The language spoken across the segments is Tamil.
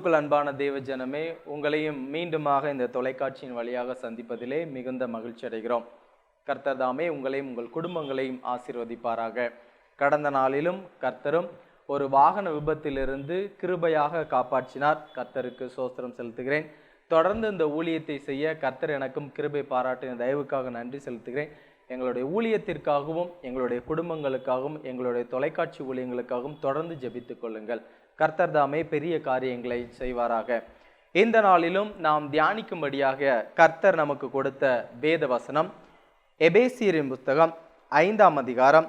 கிறிஸ்துவுக்குள் அன்பான தேவ ஜனமே, உங்களையும் மீண்டுமாக இந்த தொலைக்காட்சியின் வழியாக சந்திப்பதிலே மிகுந்த மகிழ்ச்சி அடைகிறோம். கர்த்தர் தாமே உங்களையும் உங்கள் குடும்பங்களையும் ஆசீர்வதிப்பாராக. கடந்த நாளிலும் கர்த்தரும் ஒரு வாகன விபத்திலிருந்து கிருபையாக காப்பாற்றினார். கர்த்தருக்கு ஸ்தோத்திரம் செலுத்துகிறேன். தொடர்ந்து இந்த ஊழியத்தை செய்ய கர்த்தர் எனக்கும் கிருபை பாராட்டின தயவுக்காக நன்றி செலுத்துகிறேன். எங்களுடைய ஊழியத்திற்காகவும் எங்களுடைய குடும்பங்களுக்காகவும் எங்களுடைய தொலைக்காட்சி ஊழியங்களுக்காகவும் தொடர்ந்து ஜெபித்துக் கொள்ளுங்கள். கர்த்தர் தாமே பெரிய காரியங்களை செய்வாராக. இந்த நாளிலும் நாம் தியானிக்கும்படியாக கர்த்தர் நமக்கு கொடுத்த வேத வசனம் எபேசியரின் புத்தகம் 5ஆம் அதிகாரம்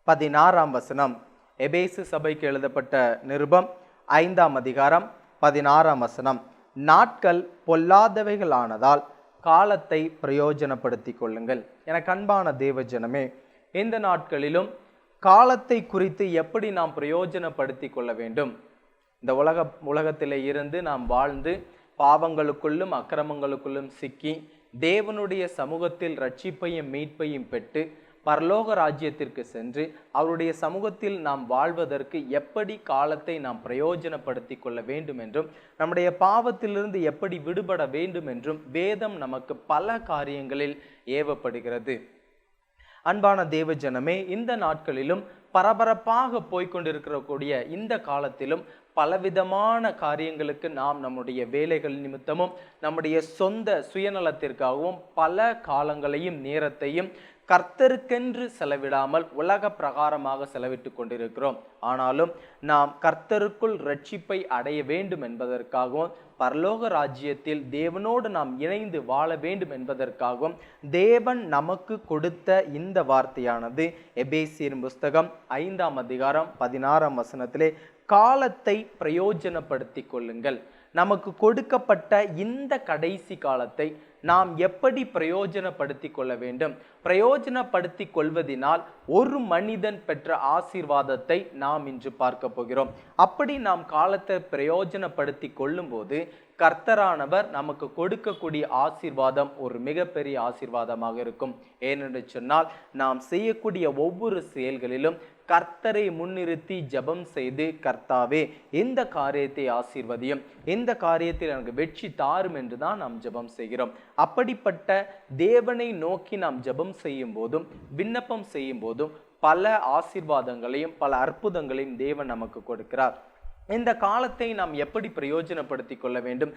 16ஆம் வசனம். எபேசு சபைக்கு எழுதப்பட்ட நிருபம் 5ஆம் அதிகாரம் 16ஆம் வசனம். நாட்கள் பொல்லாதவைகளானதால் காலத்தை பிரயோஜனப்படுத்தி கொள்ளுங்கள். எனக்கு அன்பான தேவ ஜனமே, இந்த நாட்களிலும் காலத்தை குறித்து எப்படி நாம் பிரயோஜனப்படுத்தி கொள்ள வேண்டும்? இந்த உலகத்திலே இருந்து நாம் வாழ்ந்து பாவங்களுக்குள்ளும் அக்கிரமங்களுக்குள்ளும் சிக்கி தேவனுடைய சமூகத்தில் ரட்சிப்பையும் மீட்பையும் பெற்று பரலோக ராஜ்யத்திற்கு சென்று அவருடைய சமூகத்தில் நாம் வாழ்வதற்கு எப்படி காலத்தை நாம் பிரயோஜனப்படுத்தி கொள்ள வேண்டும் என்றும் நம்முடைய பாவத்திலிருந்து எப்படி விடுபட வேண்டும் என்றும் வேதம் நமக்கு பல காரியங்களில் ஏவப்படுகிறது. அன்பான தேவ ஜனமே, இந்த நாட்களிலும் பரபரப்பாக போய்கொண்டிருக்கக்கூடிய இந்த காலத்திலும் பலவிதமான காரியங்களுக்கு நாம் நம்முடைய வேலைகள் நிமித்தமும் நம்முடைய சொந்த சுயநலத்திற்காகவும் பல காலங்களையும் நேரத்தையும் கர்த்தருக்கென்று செலவிடாமல் உலக பிரகாரமாக செலவிட்டு கொண்டிருக்கிறோம். ஆனாலும் நாம் கர்த்தருக்குள் ரட்சிப்பை அடைய வேண்டும் என்பதற்காகவும் பரலோக ராஜ்யத்தில் தேவனோடு நாம் இணைந்து வாழ வேண்டும் என்பதற்காகவும் தேவன் நமக்கு கொடுத்த இந்த வார்த்தையானது எபேசியர் புஸ்தகம் 5ஆம் அதிகாரம் 16ஆம் வசனத்திலே காலத்தை பிரயோஜனப்படுத்தி கொள்ளுங்கள். நமக்கு கொடுக்கப்பட்ட இந்த கடைசி காலத்தை நாம் எப்படி பிரயோஜனப்படுத்தி கொள்ள வேண்டும்? பிரயோஜனப்படுத்தி கொள்வதினால் ஒரு மனிதன் பெற்ற ஆசீர்வாதத்தை நாம் இன்று பார்க்க போகிறோம். அப்படி நாம் காலத்தை பிரயோஜனப்படுத்தி கொள்ளும் போது கர்த்தரானவர் நமக்கு கொடுக்கக்கூடிய ஆசீர்வாதம் ஒரு மிகப்பெரிய ஆசீர்வாதமாக இருக்கும். ஏனென்று சொன்னால், நாம் செய்யக்கூடிய ஒவ்வொரு செயல்களிலும் கர்த்தரை முன்னிறுத்தி ஜெபம் செய்து, கர்த்தாவே இந்த காரியத்தை ஆசீர்வதியும், இந்த காரியத்தில் எனக்கு வெற்றி தாரும் என்று தான் நாம் ஜெபம் செய்கிறோம். அப்படிப்பட்ட தேவனை நோக்கி நாம் ஜெபம் செய்யும் போதும் விண்ணப்பம் செய்யும் போதும் பல ஆசீர்வாதங்களையும் பல அற்புதங்களையும் தேவன் நமக்கு கொடுக்கிறார். இந்த காலத்தை நாம் எப்படி பிரயோஜனப்படுத்தி கொள்ள வேண்டும்?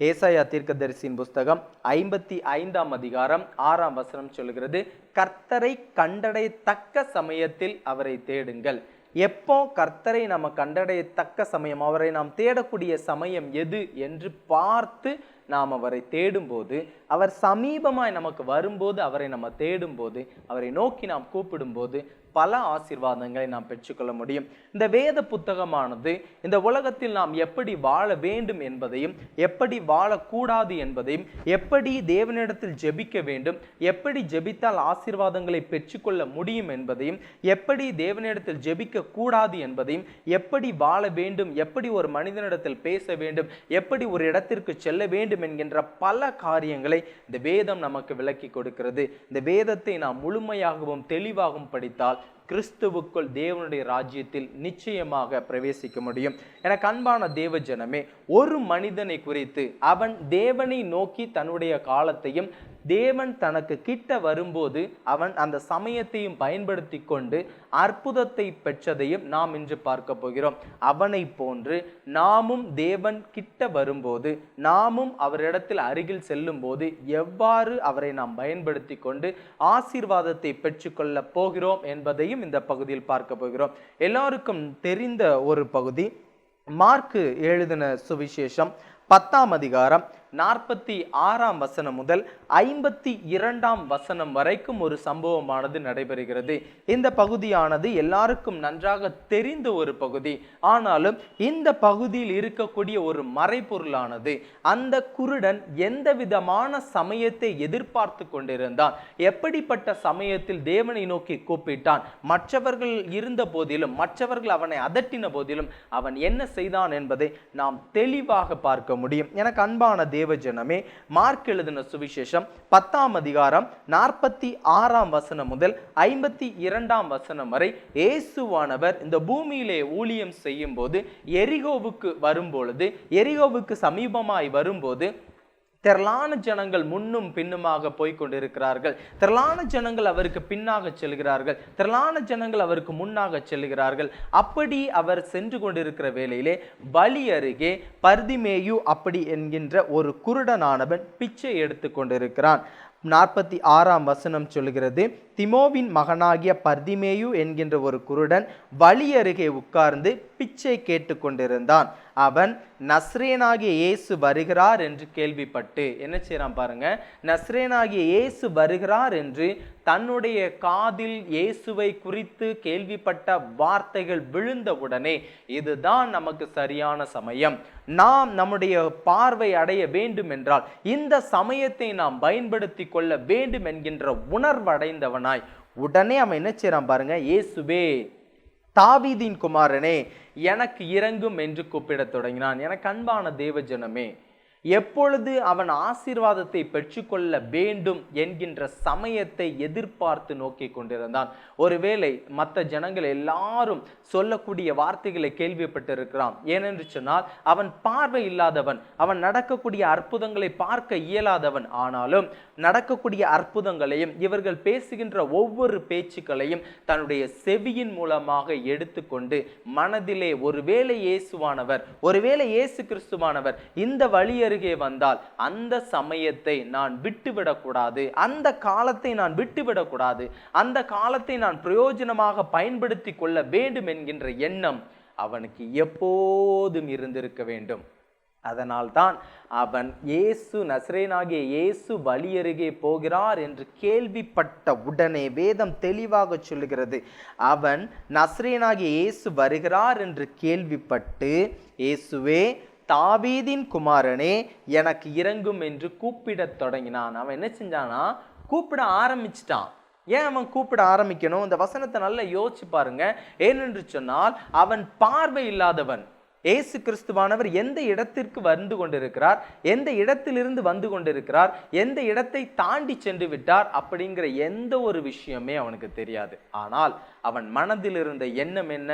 ஏசாயா தீர்க்கதரிசியின் புஸ்தகம் 55ஆம் அதிகாரம் 6ஆம் வசனம் சொல்கிறது, கர்த்தரை கண்டடையத்தக்க சமயத்தில் அவரை தேடுங்கள். எப்போ கர்த்தரை நம்ம கண்டடையத்தக்க சமயம், அவரை நாம் தேடக்கூடிய சமயம் எது என்று பார்த்து நாம் அவரை தேடும்போது, அவர் சமீபமாய் நமக்கு வரும்போது, அவரை நம்ம தேடும்போது, அவரை நோக்கி நாம் கூப்பிடும்போது பல ஆசீர்வாதங்களை நாம் பெற்றுக்கொள்ள முடியும். இந்த வேத புத்தகமானது இந்த உலகத்தில் நாம் எப்படி வாழ வேண்டும் என்பதையும் எப்படி வாழக்கூடாது என்பதையும், எப்படி தேவனிடத்தில் ஜெபிக்க வேண்டும், எப்படி ஜெபித்தால் ஆசீர்வாதங்களை பெற்றுக்கொள்ள முடியும் என்பதையும், எப்படி தேவனிடத்தில் ஜெபிக்க கூடாது என்பதையும், எப்படி வாழ வேண்டும், எப்படி ஒரு மனிதனிடத்தில் பேச வேண்டும், எப்படி ஒரு இடத்திற்கு செல்ல வேண்டும் என்கின்ற பல காரியங்களை இந்த வேதம் நமக்கு விளக்கி கொடுக்கிறது. இந்த வேதத்தை நாம் முழுமையாகவும் தெளிவாகவும் படித்தால் கிறிஸ்துவுக்குள் தேவனுடைய ராஜ்யத்தில் நிச்சயமாக பிரவேசிக்க முடியும். எனக்கு அன்பான தேவ ஜனமே, ஒரு மனிதனை குறித்து அவன் தேவனை நோக்கி தன்னுடைய காலத்தையும் தேவன் தனக்கு கிட்ட வரும்போது அவன் அந்த சமயத்தையும் பயன்படுத்தி கொண்டு அற்புதத்தை பெற்றதையும் நாம் இன்று பார்க்க போகிறோம். அவனை போன்று நாமும் தேவன் கிட்ட வரும்போது, நாமும் அவரிடத்தில் அருகில் செல்லும் போது எவ்வாறு அவரை நாம் பயன்படுத்தி கொண்டு ஆசீர்வாதத்தை பெற்றுக்கொள்ள போகிறோம் என்பதையும் இந்த பகுதியில் பார்க்க போகிறோம். எல்லாருக்கும் தெரிந்த ஒரு பகுதி, மார்க்கு எழுதின சுவிசேஷம் 10ஆம் அதிகாரம் 46ஆம் வசனம் முதல் 52ஆம் வசனம் வரைக்கும் ஒரு சம்பவமானது நடைபெறுகிறது. இந்த பகுதியானது எல்லாருக்கும் நன்றாக தெரிந்த ஒரு பகுதி. ஆனாலும் இந்த பகுதியில் இருக்கக்கூடிய ஒரு மறைபொருளானது, அந்த குருடன் எந்த விதமான சமயத்தை எதிர்பார்த்து கொண்டிருந்தான், எப்படிப்பட்ட சமயத்தில் தேவனை நோக்கி கூப்பிட்டான், மற்றவர்கள் இருந்த போதிலும், மற்றவர்கள் அவனை அதட்டின போதிலும் அவன் என்ன செய்தான் என்பதை நாம் தெளிவாக பார்க்க முடியும். எனக்கு அன்பான தேவ ஜனமே, மார்க் எழுதின சுவிசேஷம் சுவிசேஷம் 10ஆம் அதிகாரம் 46ஆம் வசனம் முதல் 52ஆம் வசனம் வரை இயேசுவானவர் இந்த பூமியிலே ஊழியம் செய்யும் போது எரிகோவுக்கு வரும்பொழுது, எரிகோவுக்கு சமீபமாய் வரும்போது திரளான ஜனங்கள் முன்னும் பின்னுமாக போய்கொண்டிருக்கிறார்கள். திரளான ஜனங்கள் அவருக்கு பின்னாக செல்கிறார்கள், திரளான ஜனங்கள் அவருக்கு முன்னாக செல்கிறார்கள். அப்படி அவர் சென்று கொண்டிருக்கிற வேளையிலே வழி அருகே பர்திமேயு அப்படி என்கின்ற ஒரு குருடனானவன் பிச்சை எடுத்து கொண்டிருக்கிறான். 46ஆம் வசனம் சொல்கிறது, திமோவின் மகனாகிய பர்திமேயு என்கின்ற ஒரு குருடன் வழி அருகே உட்கார்ந்து பிச்சை கேட்டு கொண்டிருந்தான். அவன் நஸ்ரேனாகிய இயேசு வருகிறார் என்று கேள்விப்பட்டு என்ன செய்யறான் பாருங்க, நஸ்ரேனாகிய இயேசு வருகிறார் என்று தன்னுடைய காதில் இயேசுவை குறித்து கேள்விப்பட்ட வார்த்தைகள் விழுந்தவுடனே இதுதான் நமக்கு சரியான சமயம், நாம் நம்முடைய பார்வை அடைய வேண்டும் என்றால் இந்த சமயத்தை நாம் பயன்படுத்தி கொள்ள வேண்டும் என்கின்ற உணர்வடைந்தவனாய் உடனே அவன் என்ன செய்யறான் பாருங்க, இயேசுவே தாவீதின் குமாரனே எனக்கு இறங்கும் என்று கூப்பிட தொடங்கினான். எனக்கு அன்பான தேவஜனமே, எப்பொழுது அவன் ஆசீர்வாதத்தை பெற்றுக்கொள்ள வேண்டும் என்கின்ற சமயத்தை எதிர்பார்த்து நோக்கி கொண்டிருந்தான். ஒருவேளை மற்ற ஜனங்கள் எல்லாரும் சொல்லக்கூடிய வார்த்தைகளை கேள்விப்பட்டிருக்கிறான். ஏனென்று சொன்னால் அவன் பார்வை இல்லாதவன், அவன் நடக்கக்கூடிய அற்புதங்களை பார்க்க இயலாதவன். ஆனாலும் நடக்கக்கூடிய அற்புதங்களையும் இவர்கள் பேசுகின்ற ஒவ்வொரு பேச்சுக்களையும் தன்னுடைய செவியின் மூலமாக எடுத்துக்கொண்டு மனதிலே ஒருவேளை இயேசுவானவர், ஒருவேளை இயேசு கிறிஸ்துவானவர் இந்த வழி அருகே வந்தால் அந்த சமயத்தை நான் விட்டுவிடக்கூடாது, அந்த காலத்தை நான் விட்டுவிடக்கூடாது, அந்த காலத்தை நான் பிரயோஜனமாக பயன்படுத்தி கொள்ள வேண்டும் என்கின்ற எண்ணம் அவனுக்கு எப்போதும் இருந்திருக்க வேண்டும். அதனால்தான் அவன் இயேசு நசரேனாகிய இயேசு வழி அருகே போகிறார் என்று கேள்விப்பட்ட உடனே வேதம் தெளிவாக சொல்லுகிறது, அவன் நசரேனாகிய இயேசு வருகிறார் என்று கேள்விப்பட்டு இயேசுவே தாவீதின் குமாரனே எனக்கு இறங்கும் என்று கூப்பிடத் தொடங்கினான். அவன் என்ன செஞ்சானா, கூப்பிட ஆரம்பிச்சிட்டான். ஏன் அவன் கூப்பிட ஆரம்பிக்கணும்? இந்த வசனத்தை நல்லா யோசிச்சு பாருங்க. ஏனென்று சொன்னால் அவன் பார்வை இல்லாதவன். இயேசு கிறிஸ்துவானவர் எந்த இடத்திற்கு வந்து கொண்டிருக்கிறார், எந்த இடத்திலிருந்து வந்து கொண்டிருக்கிறார், எந்த இடத்தை தாண்டி சென்று விட்டார் அப்படிங்கிற எந்த ஒரு விஷயமே அவனுக்கு தெரியாது. ஆனால் அவன் மனதில் இருந்த எண்ணம் என்ன,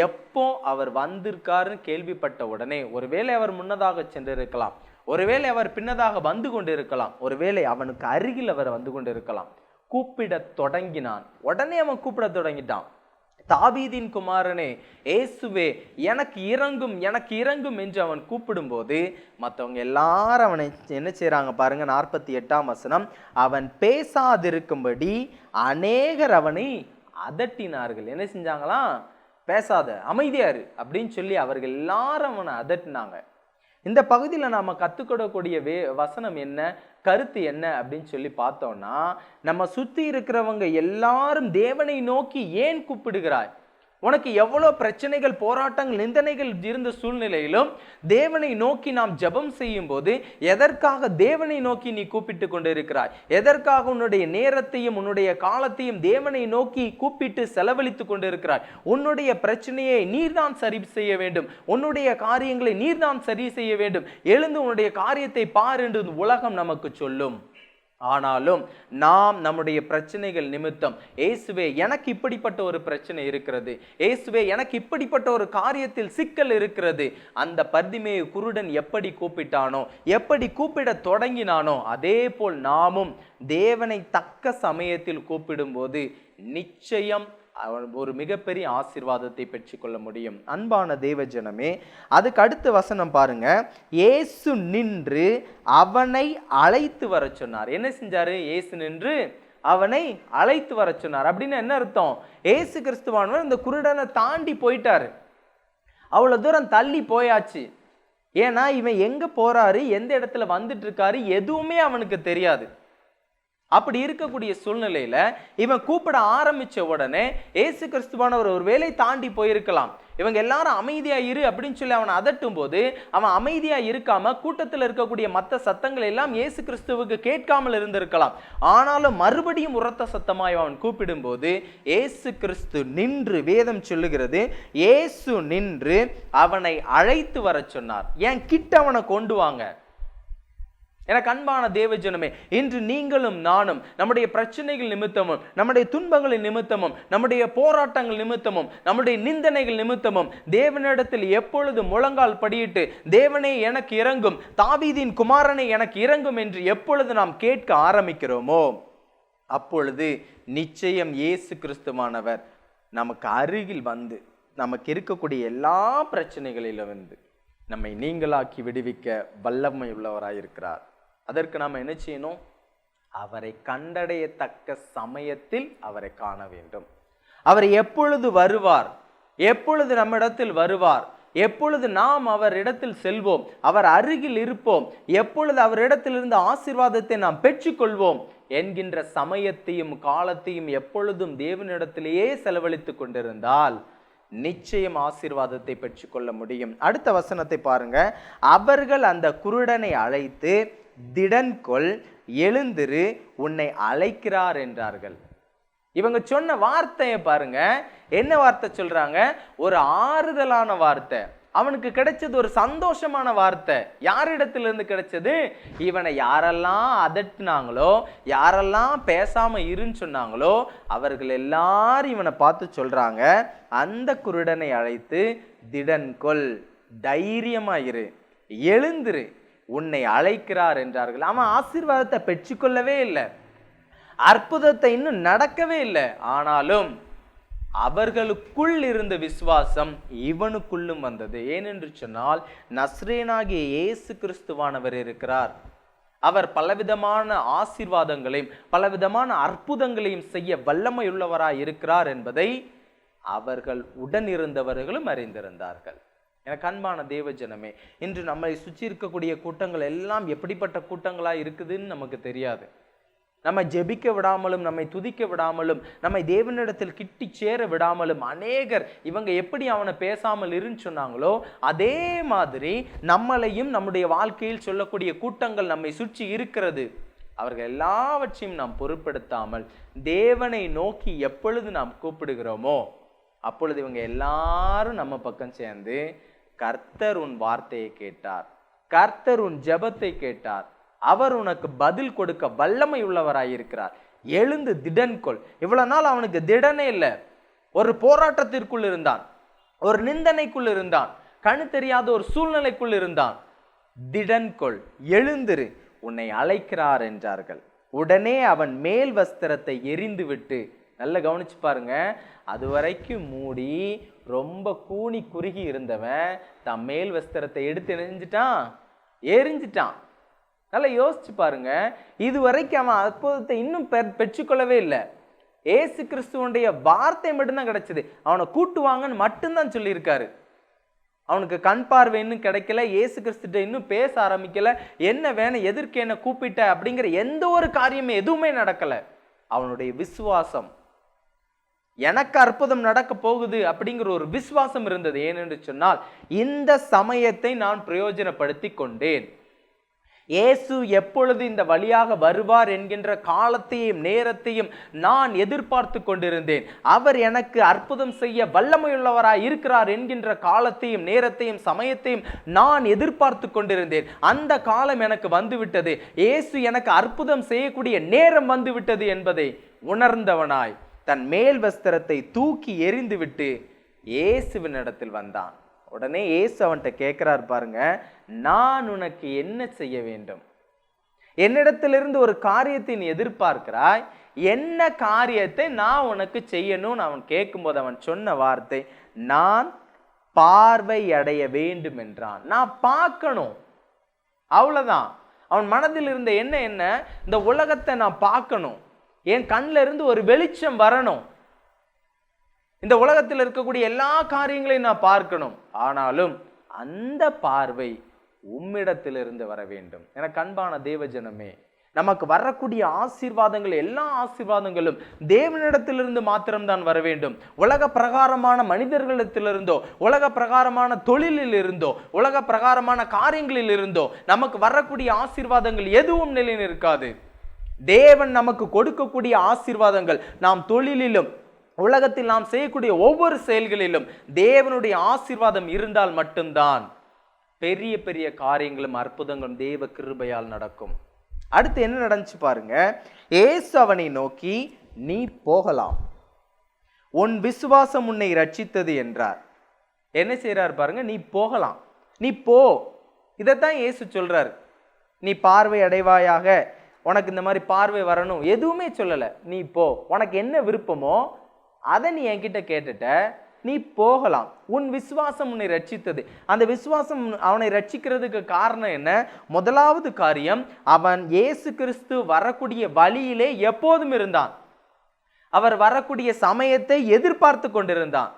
எப்போ அவர் வந்திருக்காருன்னு கேள்விப்பட்ட உடனே ஒருவேளை அவர் முன்னதாக சென்றிருக்கலாம், ஒருவேளை அவர் பின்னதாக வந்து கொண்டிருக்கலாம், ஒருவேளை அவனுக்கு அருகில் அவர் வந்து கொண்டிருக்கலாம். கூப்பிட தொடங்கினான். உடனே அவன் கூப்பிட தொடங்கிட்டான், தாவீதின் குமாரனே இயேசுவே எனக்கு இறங்கும், எனக்கு இறங்கும் என்று அவன் கூப்பிடும்போது மற்றவங்க எல்லாரும் அவனை என்ன செய்யறாங்க பாருங்க. 48ஆம் வசனம், அவன் பேசாதிருக்கும்படி அநேகர் அவனை அதட்டினார்கள். என்ன செஞ்சாங்களாம், பேசாத, அமைதியாரு அப்படின்னு சொல்லி அவர்கள் எல்லாரும் அவனை அதட்டினாங்க. இந்த பகுதியில் நாம கத்துக்கொள்ளக்கூடிய வசனம் என்ன, கருத்து என்ன அப்படின்னு சொல்லி பார்த்தோம்னா, நம்ம சுத்தி இருக்கிறவங்க எல்லாரும் தேவனை நோக்கி ஏன் கூப்பிடுகிறாய், உனக்கு எவ்வளோ பிரச்சனைகள், போராட்டங்கள், நிந்தனைகள் இருந்த சூழ்நிலையிலும் தேவனை நோக்கி நாம் ஜெபம் செய்யும் போது எதற்காக தேவனை நோக்கி நீ கூப்பிட்டு கொண்டிருக்கிறாய், எதற்காக உன்னுடைய நேரத்தையும் உன்னுடைய காலத்தையும் தேவனை நோக்கி கூப்பிட்டு செலவழித்து கொண்டிருக்கிறாய்? உன்னுடைய பிரச்சனையை நீர்தான் சரி செய்ய வேண்டும், உன்னுடைய காரியங்களை நீர்தான் சரி செய்ய வேண்டும், எழுந்து உன்னுடைய காரியத்தை பார் என்று உலகம் நமக்கு சொல்லும். ஆனாலும் நாம் நம்முடைய பிரச்சனைகள் நிமித்தம், இயேசுவே எனக்கு இப்படிப்பட்ட ஒரு பிரச்சனை இருக்கிறது, இயேசுவே எனக்கு இப்படிப்பட்ட ஒரு காரியத்தில் சிக்கல் இருக்கிறது, அந்த பர்திமேயு குருடன் எப்படி கூப்பிட்டானோ, எப்படி கூப்பிட தொடங்கினானோ அதே போல் நாமும் தேவனை தக்க சமயத்தில் கூப்பிடும்போது நிச்சயம் ஒரு மிகப்பெரிய ஆசீர்வாதத்தை பெற்றுக்கொள்ள முடியும். அன்பான தேவஜனமே, அதுக்கு அடுத்த வசனம் பாருங்க, இயேசு நின்று அவனை அழைத்து வர சொன்னார். என்ன செஞ்சாரு? இயேசு நின்று அவனை அழைத்து வர சொன்னார். அப்படின்னு என்ன அர்த்தம்? இயேசு கிறிஸ்துவானவர் இந்த குருடனை தாண்டி போயிட்டாரு, அவ்வளவு தூரம் தள்ளி போயாச்சு. ஏன்னா இவன் எங்க போறாரு, எந்த இடத்துல வந்துட்டு இருக்காரு எதுவுமே அவனுக்கு தெரியாது. அப்படி இருக்கக்கூடிய சூழ்நிலையில இவன் கூப்பிட ஆரம்பிச்ச உடனே இயேசு கிறிஸ்துவானவர் ஒரு வேளை தாண்டி போயிருக்கலாம். இவங்க எல்லாரும் அமைதியா இரு அப்படின்னு சொல்லி அவனை அதட்டும் போது அவன் அமைதியா இருக்காம கூட்டத்தில் இருக்கக்கூடிய மற்ற சத்தங்கள் எல்லாம் இயேசு கிறிஸ்துவுக்கு கேட்காமல் இருந்திருக்கலாம். ஆனாலும் மறுபடியும் உரத்த சத்தமாய் அவன் கூப்பிடும் போது இயேசு கிறிஸ்து நின்று, வேதம் சொல்லுகிறது, இயேசு நின்று அவனை அழைத்து வர சொன்னார். ஏன் கிட்ட அவனை கொண்டு வாங்க. எனக்கு அன்பான தேவஜனமே, இன்று நீங்களும் நானும் நம்முடைய பிரச்சனைகள் நிமித்தமும், நம்முடைய துன்பங்களின் நிமித்தமும், நம்முடைய போராட்டங்கள் நிமித்தமும், நம்முடைய நிந்தனைகள் நிமித்தமும் தேவனிடத்தில் எப்பொழுது முழங்கால் படியிட்டு தேவனே எனக்கு இறங்கும், தாவீதின் குமாரனை எனக்கு இறங்கும் என்று எப்பொழுது நாம் கேட்க ஆரம்பிக்கிறோமோ அப்பொழுது நிச்சயம் இயேசு கிறிஸ்துவானவர் நமக்கு அருகில் வந்து நமக்கு இருக்கக்கூடிய எல்லா பிரச்சனைகளிலும் வந்து நம்மை நீங்களாக்கி விடுவிக்க வல்லமை உள்ளவராயிருக்கிறார். அதற்கு நாம் என்ன செய்யணும்? அவரை கண்டடையத்தக்க சமயத்தில் அவரை காண வேண்டும். அவர் எப்பொழுது வருவார், எப்பொழுது நம்மிடத்தில் வருவார், எப்பொழுது நாம் அவரிடத்தில் செல்வோம், அவர் அருகில் இருப்போம், எப்பொழுது அவரிடத்திலிருந்து ஆசீர்வாதத்தை நாம் பெற்றுக்கொள்வோம் என்கின்ற சமயத்தையும் காலத்தையும் எப்பொழுதும் தேவனிடத்திலேயே செலவழித்து கொண்டிருந்தால் நிச்சயம் ஆசீர்வாதத்தை பெற்றுக்கொள்ள முடியும். அடுத்த வசனத்தை பாருங்க. அவர்கள் அந்த குருடனை அழைத்து, திடன் கொள், எழுந்திரு, உன்னை அழைக்கிறார் என்றார்கள். இவங்க சொன்ன வார்த்தையை பாருங்க. என்ன வார்த்தை சொல்றாங்க? ஒரு ஆறுதலான வார்த்தை. அவனுக்கு கிடைச்சது ஒரு சந்தோஷமான வார்த்தை. யாரிடத்திலிருந்து கிடைச்சது? இவனை யாரெல்லாம் அதட்டினாங்களோ, யாரெல்லாம் பேசாம இருன்னு சொன்னாங்களோ அவர்கள் எல்லாரும் இவனை பார்த்து சொல்றாங்க, அந்த குருடனை அழைத்து, திடன் கொள், தைரியமாயிரு, எழுந்திரு, உன்னை அழைக்கிறார் என்றார்கள். அவன் ஆசீர்வாதத்தை பெற்றுக்கொள்ளவே இல்லை, அற்புதத்தை இன்னும் நடக்கவே இல்லை. ஆனாலும் அவர்களுக்குள் இருந்த விசுவாசம் இவனுக்குள்ளும் வந்தது. ஏனென்று சொன்னால் நஸ்ரேனாகிய இயேசு கிறிஸ்துவானவர் இருக்கிறார். அவர் பலவிதமான ஆசீர்வாதங்களையும் பலவிதமான அற்புதங்களையும் செய்ய வல்லமையுள்ளவராய் இருக்கிறார் என்பதை அவர்கள் உடன் இருந்தவர்களும் அறிந்திருந்தார்கள். எனக்கு அன்பான தேவஜனமே, இன்று நம்மை சுற்றி இருக்கக்கூடிய கூட்டங்கள் எல்லாம் எப்படிப்பட்ட கூட்டங்களாக இருக்குதுன்னு நமக்கு தெரியாது. நம்மை ஜெபிக்க விடாமலும், நம்மை துதிக்க விடாமலும், நம்மை தேவனிடத்தில் கிட்டி சேர விடாமலும் அநேகர் இவங்க எப்படி அவனை பேசாமல் இருன்னு சொன்னாங்களோ அதே மாதிரி நம்மளையும் நம்முடைய வாழ்க்கையில் சொல்லக்கூடிய கூட்டங்கள் நம்மை சுற்றி இருக்கிறது. அவர்கள் எல்லாவற்றையும் நாம் பொருட்படுத்தாமல் தேவனை நோக்கி எப்பொழுது நாம் கூப்பிடுகிறோமோ அப்பொழுது இவங்க எல்லாரும் நம்ம பக்கம் சேர்ந்து, கர்த்தர் உன் வார்த்தையை கேட்டார், கர்த்தர் உன் ஜெபத்தை கேட்டார், அவர் உனக்கு பதில் கொடுக்க வல்லமை உள்ளவராயிருக்கிறார், எழுந்து திடன் கொள். இவ்வளவு நாள் அவனுக்கு திடனே இல்லை. ஒரு போராட்டத்திற்குள் இருந்தான், ஒரு நிந்தனைக்குள் இருந்தான், கண்ணு தெரியாத ஒரு சூழ்நிலைக்குள் இருந்தான். திடன் கொள், எழுந்திரு, உன்னை அழைக்கிறார் என்றார்கள். உடனே அவன் மேல் வஸ்திரத்தை எரிந்து விட்டு, நல்ல கவனிச்சு பாருங்க, அது வரைக்கும் மூடி ரொம்ப கூனி குறுகி இருந்தவன் தன் மேல் வஸ்திரத்தை எடுத்து எரிஞ்சிட்டான். நல்லா யோசிச்சு பாருங்க. இதுவரைக்கும் அவன் அற்புதத்தை இன்னும் பெற்றுக்கொள்ளவே இல்லை. ஏசு கிறிஸ்துவனுடைய வார்த்தை மட்டும்தான் கிடைச்சது. அவனை கூட்டுவாங்கன்னு மட்டும்தான் சொல்லியிருக்காரு. அவனுக்கு கண் பார்வை இன்னும் கிடைக்கல, ஏசு கிறிஸ்துட்ட இன்னும் பேச ஆரம்பிக்கல, என்ன வேணும், எதற்கு என்ன கூப்பிட்ட அப்படிங்கிற எந்த ஒரு காரியமே எதுவுமே நடக்கல. அவனுடைய விசுவாசம், எனக்கு அற்புதம் நடக்க போகுது அப்படிங்கிற ஒரு விசுவாசம் இருந்தது. ஏனென்று சொன்னால் இந்த சமயத்தை நான் பிரயோஜனப்படுத்தி கொண்டேன். இயேசு எப்பொழுது இந்த வழியாக வருவார் என்கின்ற காலத்தையும் நேரத்தையும் நான் எதிர்பார்த்து கொண்டிருந்தேன். அவர் எனக்கு அற்புதம் செய்ய வல்லமையுள்ளவராய் இருக்கிறார் என்கின்ற காலத்தையும் நேரத்தையும் சமயத்தையும் நான் எதிர்பார்த்து கொண்டிருந்தேன். அந்த காலம் எனக்கு வந்துவிட்டது. இயேசு எனக்கு அற்புதம் செய்யக்கூடிய நேரம் வந்துவிட்டது என்பதை உணர்ந்தவனாய் தன் மேல் வஸ்திரத்தை தூக்கி எறிந்துவிட்டு இயேசுவின் இடத்தில் வந்தான். உடனே இயேசு அவன்கிட்ட கேட்கிறார் பாருங்க, நான் உனக்கு என்ன செய்ய வேண்டும்? என்னிடத்திலிருந்து ஒரு காரியத்தை நீ எதிர்பார்க்கிறாய், என்ன காரியத்தை நான் உனக்கு செய்யணும்னு அவன் கேட்கும்போது அவன் சொன்ன வார்த்தை, நான் பார்வை அடைய வேண்டும் என்றான். நான் பார்க்கணும், அவ்வளவுதான். அவன் மனதில் இருந்த என்ன, இந்த உலகத்தை நான் பார்க்கணும், என் கண்ணில் இருந்து ஒரு வெளிச்சம் வரணும், இந்த உலகத்தில் இருக்கக்கூடிய எல்லா காரியங்களையும் நான் பார்க்கணும். ஆனாலும் அந்த பார்வை உம்மிடத்திலிருந்து வர வேண்டும். எனக்கு அன்பான தேவஜனமே, நமக்கு வரக்கூடிய ஆசீர்வாதங்கள், எல்லா ஆசீர்வாதங்களும் தேவனிடத்திலிருந்து மாத்திரம்தான் வர வேண்டும். உலக பிரகாரமான மனிதர்களிடத்திலிருந்தோ, உலக பிரகாரமான தொழிலில் இருந்தோ, உலக பிரகாரமான காரியங்களில் இருந்தோ நமக்கு வரக்கூடிய ஆசீர்வாதங்கள் எதுவும் நிலை நிற்காது. தேவன் நமக்கு கொடுக்கக்கூடிய ஆசீர்வாதங்கள் நாம் தொழிலிலும் உலகத்தில் நாம் செய்யக்கூடிய ஒவ்வொரு செயல்களிலும் தேவனுடைய ஆசீர்வாதம் இருந்தால் மட்டும்தான். பெரிய பெரிய காரியங்களும் அற்புதங்களும் தேவ கிருபையால் நடக்கும். அடுத்து என்ன நடந்துச்சு பாருங்க. இயேசு அவனை நோக்கி, நீ போகலாம், உன் விசுவாசம் உன்னை ரட்சித்தது என்றார். என்ன செய்யறாரு பாருங்க, நீ போகலாம், நீ போ. இதைத்தான் இயேசு சொல்றாரு. நீ பார்வை அடைவாயாக, உனக்கு இந்த மாதிரி பார்வை வரணும் எதுவுமே சொல்லல. நீ போ, உனக்கு என்ன விருப்பமோ அதை நீ என்கிட்ட கேட்டுட்ட, நீ போகலாம், உன் விசுவாசம் உன்னை ரட்சித்தது. அந்த விசுவாசம் அவனை ரட்சிக்கிறதுக்கு காரணம் என்ன? முதலாவது காரியம், அவன் இயேசு கிறிஸ்து வரக்கூடிய வழியிலே எப்போதும் இருந்தான். அவர் வரக்கூடிய சமயத்தை எதிர்பார்த்து கொண்டிருந்தான்.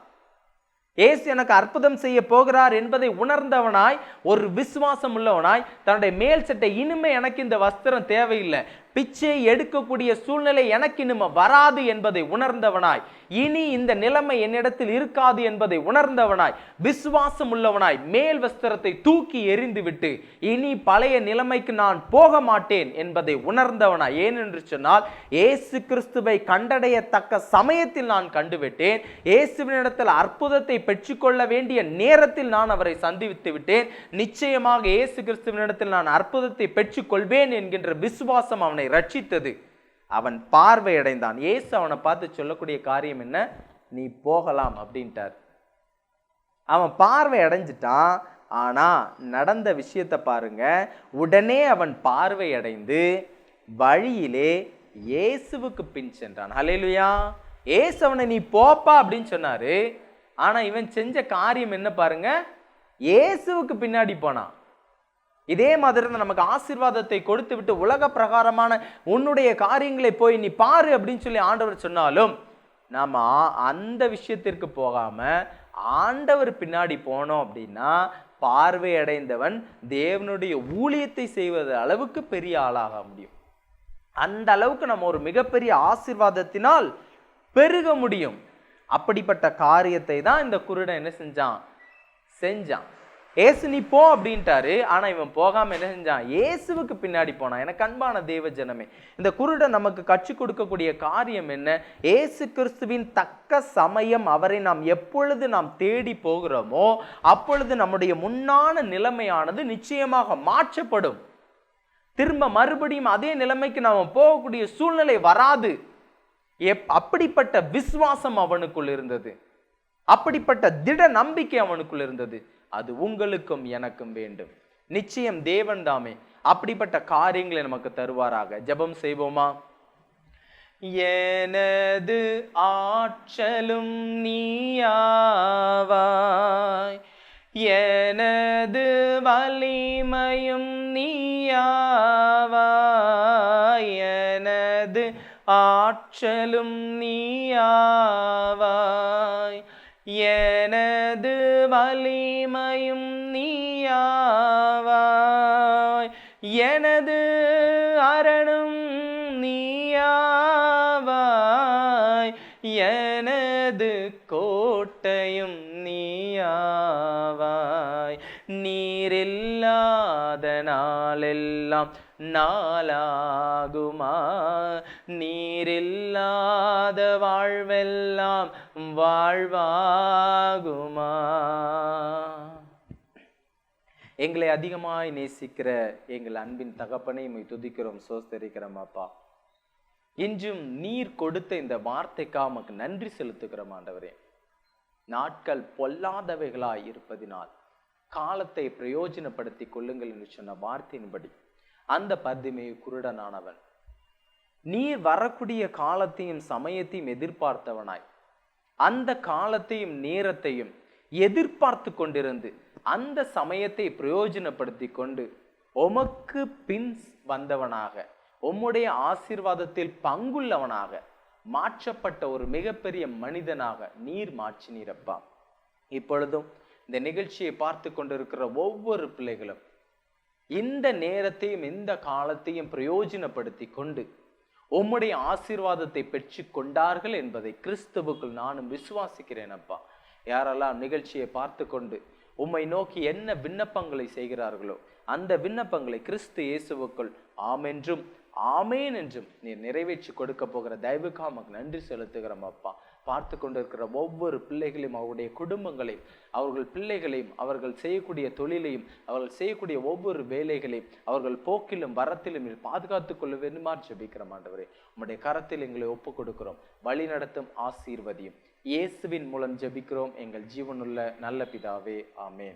இயேசு எனக்கு அற்புதம் செய்ய போகிறார் என்பதை உணர்ந்தவனாய், ஒரு விசுவாசம் உள்ளவனாய், தன்னுடைய மேல் சட்டை இனிமே எனக்கு இந்த வஸ்திரம் தேவையில்லை, பிச்சை எடுக்கக்கூடிய சூழ்நிலை எனக்கு இனிமே வராது என்பதை உணர்ந்தவனாய், இனி இந்த நிலைமை என்னிடத்தில் இருக்காது என்பதை உணர்ந்தவனாய், விசுவாசம் உள்ளவனாய் மேல் வஸ்திரத்தை தூக்கி எறிந்துவிட்டு இனி பழைய நிலைமைக்கு நான் போக மாட்டேன் என்பதை உணர்ந்தவனாய். ஏனென்று சொன்னால், இயேசு கிறிஸ்துவை கண்டடையத்தக்க சமயத்தில் நான் கண்டுவிட்டேன். இயேசுவினிடத்தில் அற்புதத்தை பெற்றுக்கொள்ள வேண்டிய நேரத்தில் நான் அவரை சந்தித்து விட்டேன். நிச்சயமாக இயேசு கிறிஸ்துவினிடத்தில் நான் அற்புதத்தை பெற்றுக்கொள்வேன் என்கின்ற விசுவாசம் அவனை ரட்சித்தது. அவன் பார்வை அடைந்தான். இயேசு அவனை பார்த்து சொல்லக்கூடிய காரியம் என்ன? நீ போகலாம் அப்படின்ட்டார். அவன் பார்வை அடைஞ்சிட்டான். ஆனா நடந்த விஷயத்தை பாருங்க. உடனே அவன் பார்வை அடைந்து வழியிலே இயேசுவுக்கு பின் சென்றான். ஹல்லேலூயா. இயேசு அவனை நீ போப்பா அப்படின்னு சொன்னாரு. ஆனா இவன் செஞ்ச காரியம் என்ன பாருங்க, இயேசுவுக்கு பின்னாடி போனான். இதே மாதிரி தான் நமக்கு ஆசீர்வாதத்தை கொடுத்து விட்டு உலக பிரகாரமான உன்னுடைய காரியங்களை போய் நீ பாரு அப்படின்னு சொல்லி ஆண்டவர் சொன்னாலும், நாம அந்த விஷயத்திற்கு போகாம ஆண்டவர் பின்னாடி போனோம் அப்படின்னா, பார்வை அடைந்தவன் தேவனுடைய ஊழியத்தை செய்வது அளவுக்கு பெரிய ஆளாக முடியும். அந்த அளவுக்கு நம்ம ஒரு மிகப்பெரிய ஆசீர்வாதத்தினால் பெருக முடியும். அப்படிப்பட்ட காரியத்தை தான் இந்த குருடன் என்ன செஞ்சான். ஏசு நீ போ அப்படின்ட்டாரு. ஆனா இவன் போகாம என்ன செஞ்சான்? இயேசுவுக்கு பின்னாடி போனான். எனக்கு அன்பான தேவ ஜனமே, இந்த குருடன் நமக்கு கற்றுக் கொடுக்கக்கூடிய காரியம் என்ன? இயேசு கிறிஸ்துவின் தக்க சமயம் அவரை நாம் எப்பொழுது நாம் தேடி போகிறோமோ அப்பொழுது நம்முடைய முன்னான நிலைமையானது நிச்சயமாக மாற்றப்படும். திரும்ப மறுபடியும் அதே நிலைமைக்கு நாம் போகக்கூடிய சூழ்நிலை வராது. அப்படிப்பட்ட விசுவாசம் அவனுக்குள் இருந்தது, அப்படிப்பட்ட திட நம்பிக்கை அவனுக்குள் இருந்தது. அது உங்களுக்கும் எனக்கும் வேண்டும். நிச்சயம் தேவன் தாமே அப்படிப்பட்ட காரியங்களை நமக்கு தருவாராக. ஜெபம் செய்வோமா? எனது ஆற்றலும் நீயாவாய், எனது வலிமையும் நீயாவாய், எனது ஆற்றலும் நீயாவாய், எனது வலிமையும் நீயாவாய், எனது அரணும் நீயாவாய், எனது கோட்டையும் நீயாவாய். நீரில்லாத நாளெல்லாம் நாளாகுமா, நீரில்லாத வாழ்வெல்லாம் வாழ்வாகுமா. எங்களை அதிகமாய் நேசிக்கிற எங்கள் அன்பின் தகப்பனை உம்மை துதிக்கிறோம், சோஸ்தரிக்கிறோம் அப்பா. இன்றும் நீர் கொடுத்த இந்த வார்த்தைக்காக உமக்கு நன்றி செலுத்துகிறோம் ஆண்டவரே. நாட்கள் பொல்லாதவைகளாய் இருப்பதினால் காலத்தை பிரயோஜனப்படுத்தி கொள்ளுங்கள் என்று சொன்ன வார்த்தையின்படி அந்த பர்திமேயு குருடனானவன் நீர் வரக்கூடிய காலத்தையும் சமயத்தையும் எதிர்பார்த்தவனாய், அந்த காலத்தையும் நேரத்தையும் எதிர்பார்த்து கொண்டிருந்து அந்த சமயத்தை பிரயோஜனப்படுத்தி கொண்டு உமக்கு பின் வந்தவனாக, உம்முடைய ஆசீர்வாதத்தில் பங்குள்ளவனாக மாற்றப்பட்ட ஒரு மிகப்பெரிய மனிதனாக நீர் மாற்றினீரப்பா. இப்பொழுதும் இந்த நிகழ்ச்சியை பார்த்து கொண்டிருக்கிற ஒவ்வொரு பிள்ளைகளும் இந்த நேரத்தையும் இந்த காலத்தையும் பிரயோஜனப்படுத்தி கொண்டு உம்முடைய ஆசீர்வாதத்தை பெற்று கொண்டார்கள் என்பதை கிறிஸ்துவுக்குள் நானும் விசுவாசிக்கிறேன் அப்பா. யாரெல்லாம் நிகழ்ச்சியை பார்த்து கொண்டு உம்மை நோக்கி என்ன விண்ணப்பங்களை செய்கிறார்களோ அந்த விண்ணப்பங்களை கிறிஸ்து இயேசுவுக்குள் ஆமென்றும் ஆமேன் என்றும் நீர் நிறைவேற்றி கொடுக்க போகிற தயவுக்காக உமக்கு நன்றி செலுத்துகிறோம் அப்பா. பார்த்து கொண்டிருக்கிற ஒவ்வொரு பிள்ளைகளையும், அவருடைய குடும்பங்களையும், அவர்கள் பிள்ளைகளையும், அவர்கள் செய்யக்கூடிய தொழிலையும், அவர்கள் செய்யக்கூடிய ஒவ்வொரு வேலைகளையும் அவர்கள் போக்கிலும் வரத்திலும் பாதுகாத்துக் கொள்ள வேண்டுமா ஜெபிக்கிறோம் ஆண்டவரே. உம்முடைய கரத்தில் எங்களை ஒப்பு கொடுக்கிறோம். வழி நடத்தும், ஆசீர்வதியும். இயேசுவின் மூலம் ஜெபிக்கிறோம் எங்கள் ஜீவனுள்ள நல்ல பிதாவே. ஆமேன்.